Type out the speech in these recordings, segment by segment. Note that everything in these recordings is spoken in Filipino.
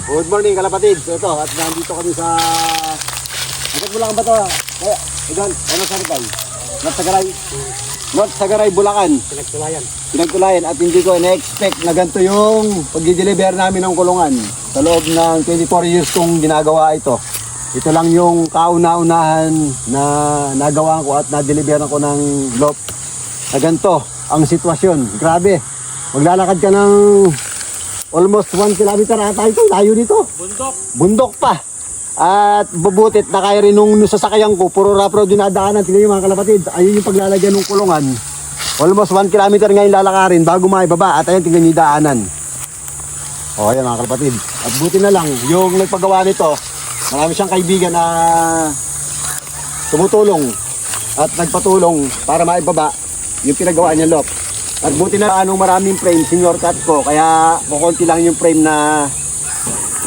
Good morning kalapatid. Ito, at nandito kami sa... Agad Bulacan ba ito? Kaya, Idol, ano sa Ripay? North Sagaray, Bulacan. Pinagtulayan at hindi ko na-expect na ganito yung pag-deliver namin ng kulungan. Sa loob ng 24 years kong ginagawa ito. Ito lang yung kauna-unahan na nagawa ko at na-deliver ko ng loop. Na ganito ang sitwasyon. Grabe. Maglalakad ka ng almost 1 kilometer ata ito. Layo nito. Bundok pa. At bubutit na kaya rin nung sasakyan ko. Puro rapro dinadaanan. Tingnan yung mga kalapatid. Ayun yung paglalagyan ng kulungan. Almost 1 kilometer ngayon lalakarin bago maibaba. At ayun tingnan yung daanan. O ayan mga kalapatid. At buti na lang yung nagpagawa nito. Marami siyang kaibigan na tumutulong at nagpatulong para maibaba yung pinagawa niya loop. At buti na anong maraming frame, senior cut ko, kaya kukunti lang yung frame na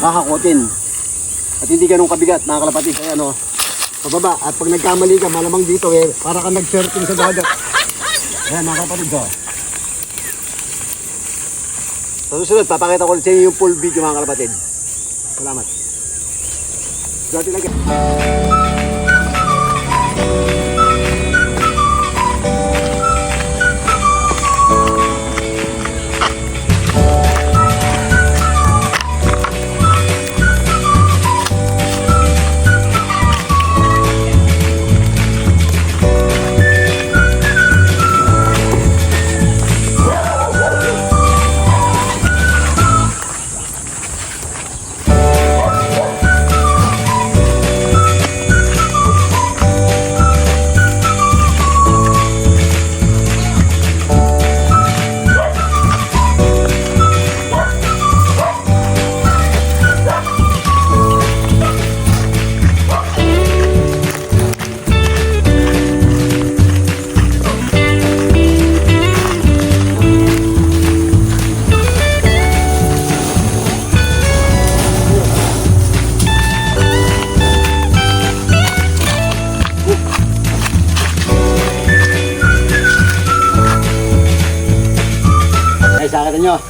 makakutin. At hindi ganun kabigat mga kalapatid, kaya ano, pababa. At pag nagkamali ka, malamang dito para kang nag-surfing sa dagat. Ayan mga kalapatid ko. Sa susunod, papakita ko sa inyo yung full video mga kalapatid. Salamat. Dati lagi. Sakit nyo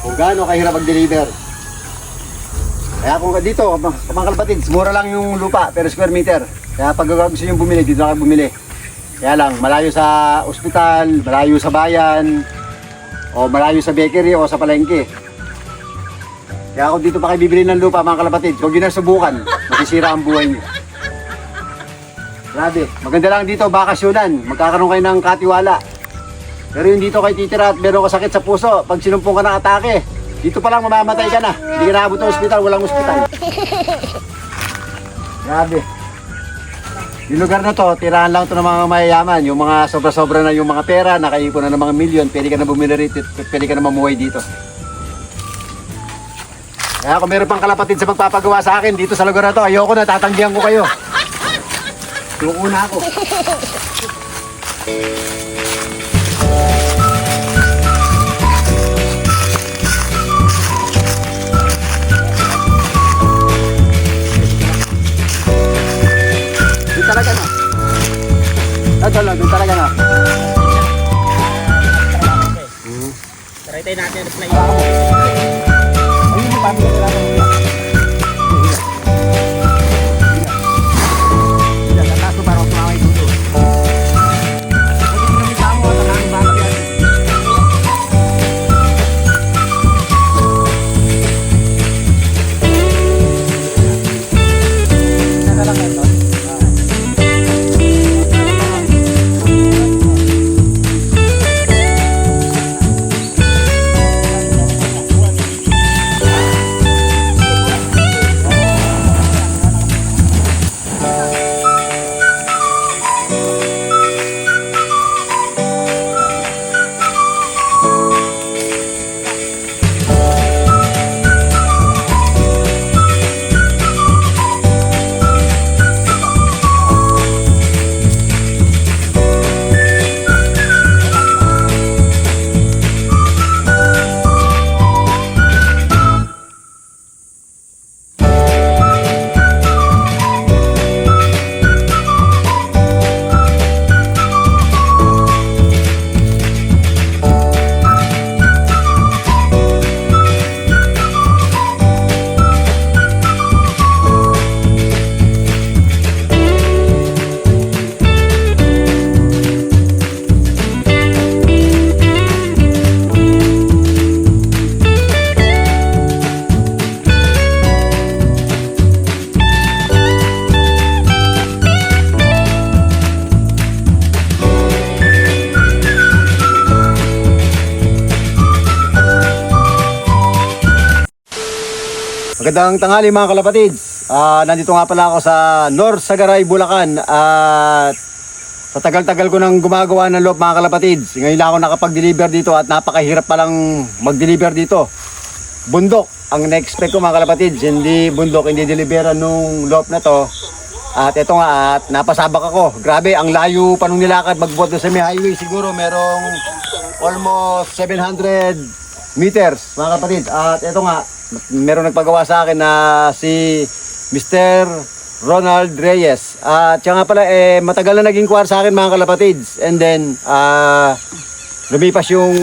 kung gaano kahirap mag-deliver. Kaya kung dito, mga kalapatid, mura lang yung lupa per square meter. Kaya pag gusto nyo bumili, dito lang bumili. Kaya lang, malayo sa ospital, malayo sa bayan, o malayo sa bakery o sa palengke. Kaya kung dito pa kayo bibili ng lupa mga kalapatid, kung ginasubukan, masisira ang buhay nyo. Grabe, maganda lang dito, bakasyonan, magkakaroon kayo ng katiwala. Pero yung dito kayo titira at meron ka sakit sa puso, pag sinumpong ka ng atake, dito pa lang mamamatay ka na. Hindi ka naabot ng ospital, walang ospital. Grabe. Yung lugar na to, tirahan lang to ng mga mayayaman. Yung mga sobra-sobra na yung mga pera, nakaipon na ng mga milyon, pwede ka na bumili rito, pwede ka na mamuhay dito. Kaya kung meron pang kalapatid sa magpapagawa sa akin dito sa lugar na to, ayoko na, tatanggihan ko kayo. Tuuna ako. Talaga na. Ito lang, doon talaga na. Try tayo natin na play. Ayun yung pamilya nila. Nataso parang kumaway dito. Pwede kami tamo at ang bakit yan. Sana lang ito. Magandang tanghali mga kalapatids. Nandito nga pala ako sa North Sagaray, Bulacan. At sa tagal-tagal ko nang gumagawa ng loob mga kalapatids. Ngayon lang ako nakapag-deliver dito at napakahirap palang mag-deliver dito. Bundok ang na-expect ko mga kalapatids. Hindi bundok, hindi deliveran nung loob na to. At ito nga, at napasabak ako. Grabe, ang layo pa nung nilakad magbuot doon sa may highway. Siguro merong almost 700 meters mga kalapatids. At ito nga, meron nagpagawa sa akin na si Mr. Ronald Reyes. At siya nga pala, matagal na naging kuwar sa akin mga kalapatids. And then, lumipas yung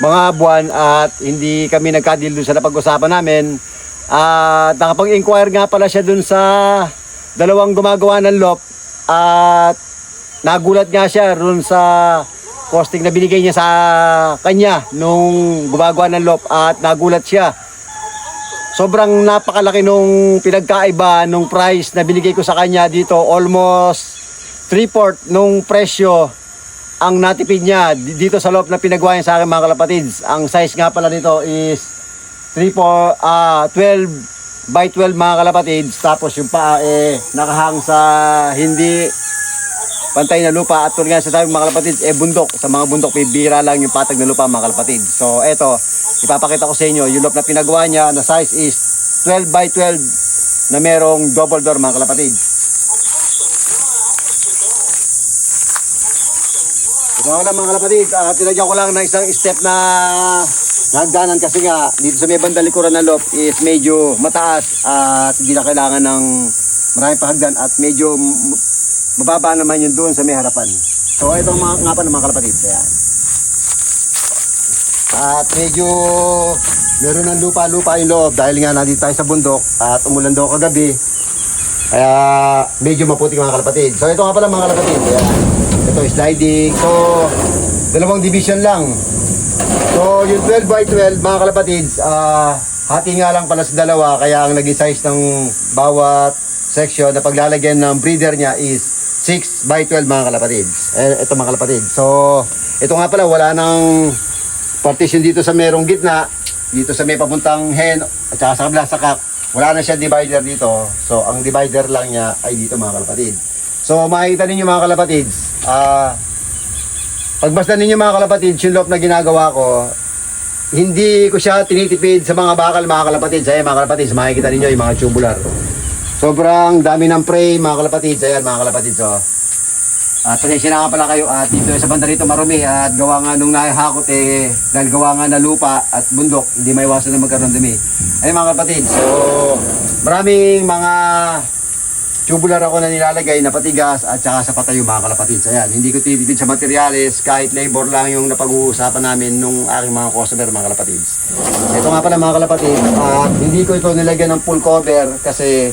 mga buwan at hindi kami nagka-deal dun sa napag-usapan namin. At nakapag-inquire nga pala siya dun sa dalawang gumagawa ng loft. At nagulat nga siya dun sa costing na binigay niya sa kanya nung gumagawa ng loft. At nagulat siya. Sobrang napakalaki nung pinagkaiba nung price na binigay ko sa kanya dito. Almost 3/4 nung presyo ang natipid niya dito sa loob na pinagawa niya sa akin mga kalapatids. Ang size nga pala nito is 12 by 12 mga kalapatids. Tapos yung paa nakahang sa hindi pantay na lupa. At tulad nga sa sabi mga kalapatids, bundok. Sa mga bundok, bibira lang yung patag na lupa mga kalapatids. So eto, ipapakita ko sa inyo, yung loop na pinagawa niya na size is 12 by 12 na merong double door mga kalapatids. Ito nga lang mga kalapatids, tinagyan ko lang ng isang step na hagdanan kasi nga dito sa may bandang likuran ng loop is medyo mataas at hindi na kailangan ng maraming pahagdan at medyo mababa naman yun doon sa may harapan. So ito nga pa ng mga kalapatids. Ayan. At medyo meron ng lupa-lupa yung loob dahil nga nandito tayo sa bundok at umulan daw kagabi. Kaya medyo maputi mga kalapatids. So ito nga pala mga kalapatids. Ayan. Ito sliding. So dalawang division lang. So yung 12 by 12 mga kalapatids, hati nga lang pala sa dalawa. Kaya ang naging size ng bawat section na paglalagyan ng breeder niya is 6 by 12 mga kalapatids. Ito mga kalapatids. So ito nga pala wala nang partition dito sa merong gitna, dito sa may papuntang hen at saka sa kabila sa kak, wala na siya divider dito. So ang divider lang niya ay dito mga kalapatids. So makikita ninyo mga kalapatids, pagbasta ninyo mga kalapatids yung loop na ginagawa ko, hindi ko siya tinitipid sa mga bakal mga kalapatids. Ayan mga kalapatids, makikita ninyo yung mga tubular. Sobrang dami ng frame mga kalapatids. Ayan mga kalapatids. At pasensya na nga pala kayo at dito sa banda rito marumi at gawa nga nung nahihakot dahil gawa nga na lupa at bundok, hindi maiwasan na magkaroon dumi. Ayun mga kapatid, so maraming mga tubular ako na nilalagay na patigas at saka sa patayo mga kalapatids. Ayan, hindi ko titipid sa materyales, kahit labor lang yung napag-uusapan namin nung aking mga customer mga kalapatids. Ito nga pala mga kalapatids, at hindi ko ito nilagyan ng full cover kasi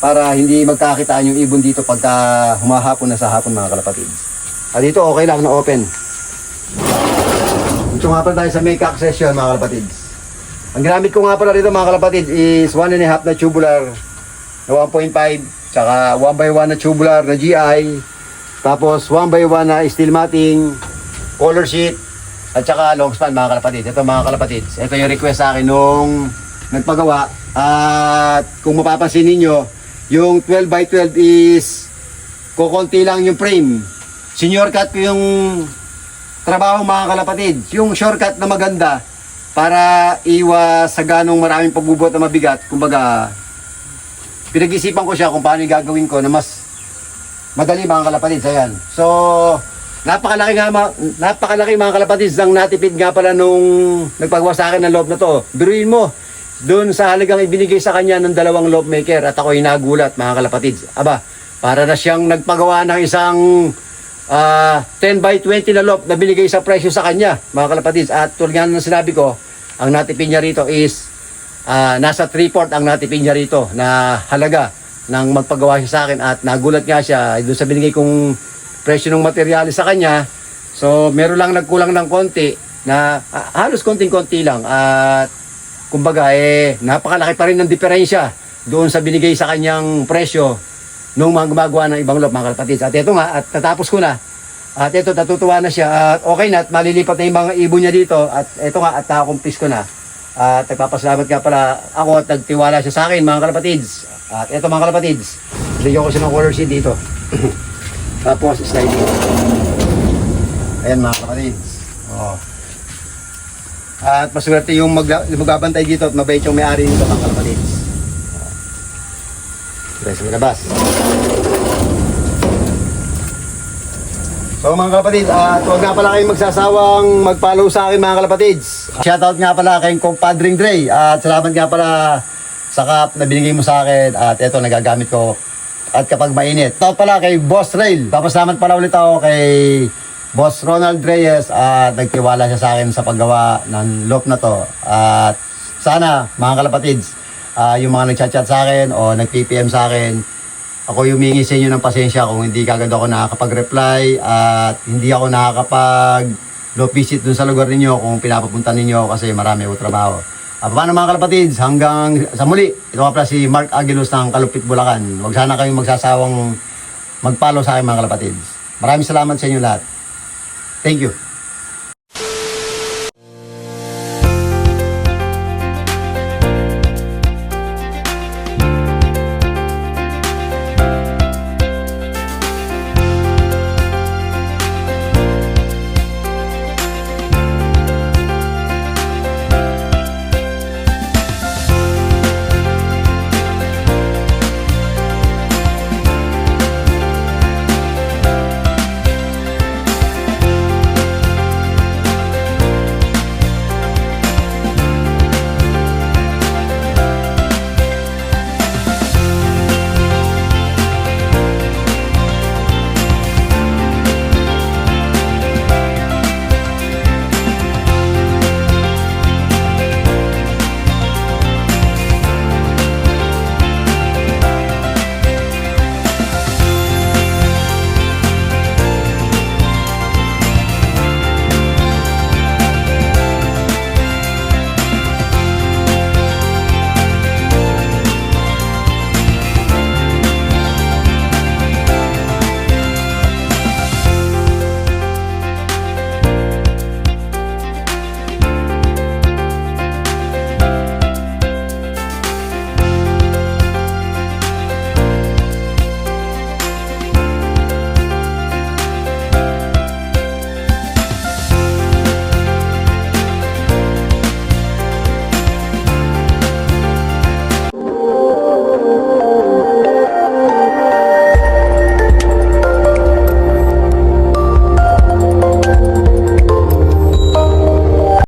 para hindi magkakitaan yung ibon dito pagka humahapon na sa hapon mga kalapatids. At dito okay lang na open. Dito nga pala tayo sa make session mga kalapatids. Ang ginamit ko nga pala rito mga kalapatids is 1.5 na tubular na 1.5 tsaka 1x1 na tubular na GI, tapos 1x1 na steel matting, color sheet at saka long span mga kalapatids. Ito mga kalapatids, ito yung request sa akin nung nagpagawa. At kung mapapansin ninyo, yung 12 by 12 is kukunti lang yung frame. Senior cut ko yung trabaho mga kalapatids. Yung shortcut na maganda para iwas sa ganong maraming pagbubuhat na mabigat. Kumbaga, pinag-isipan ko siya kung paano yung gagawin ko na mas madali mga kalapatids. Ayan. So, napakalaki mga kalapatids ang natipid nga pala nung nagpagawa sa akin ng loob na to. Biruin mo, doon sa halagang ibinigay sa kanya ng dalawang loop maker at ako'y nagulat mga kalapatids. Aba, para na siyang nagpagawa ng isang 10 by 20 na loop na binigay sa presyo sa kanya mga kalapatids. At tulad nga ng sinabi ko, ang natipid niya rito is nasa 3/4 ang natipid niya rito na halaga ng magpagawa siya sa akin. At nagulat nga siya doon sa binigay kong presyo ng materyales sa kanya. So meron lang nagkulang ng konti na halos konting-konti lang. At kumbaga napakalaki pa rin ng diferensya doon sa binigay sa kanyang presyo nung mga gumagawa ng ibang loop mga kalapatids. At ito nga, at tatapos ko na. At ito, natutuwa na siya. At okay na, at malilipat na yung mga ibon niya dito. At ito nga, at nakakumpis ko na. At nagpapasalamat nga pala ako at nagtiwala siya sa akin mga kalapatids. At eto mga kalapatids, bigyan ko siya ng color sheet dito. Tapos sliding. Ayan mga kalapatids. Oh. At maswerte yung magbabantay dito at mabait yung may-ari nito mga kalapatids. Sa labas. So mga kalapatids, huwag nga pala kayong magsasawang mag-follow sa akin mga kalapatids. Shoutout nga pala kay Compadring Dre at salamat nga pala sa cup na binigay mo sa akin at eto nagagamit ko at kapag mainit. Shoutout pala kay Boss Rail. Papasalamat pala ulit ako kay Boss Ronald Reyes at nagtiwala siya sa akin sa paggawa ng loop na to. At sana mga kalapatids, yung mga nagchat-chat sa akin o nag-PPM sa akin, ako humingi sa inyo ng pasensya kung hindi kagad ako nakakapag-reply at hindi ako nakakapag-loop visit dun sa lugar ninyo kung pinapapunta ninyo kasi marami ako trabaho. Paano mga kalapatids, hanggang sa muli, ito nga pala si Mark Aguilos ng Kalupit, Bulacan. Huwag sana kayong magsasawang mag-follow sa akin mga kalapatids. Maraming salamat sa inyo lahat. Thank you.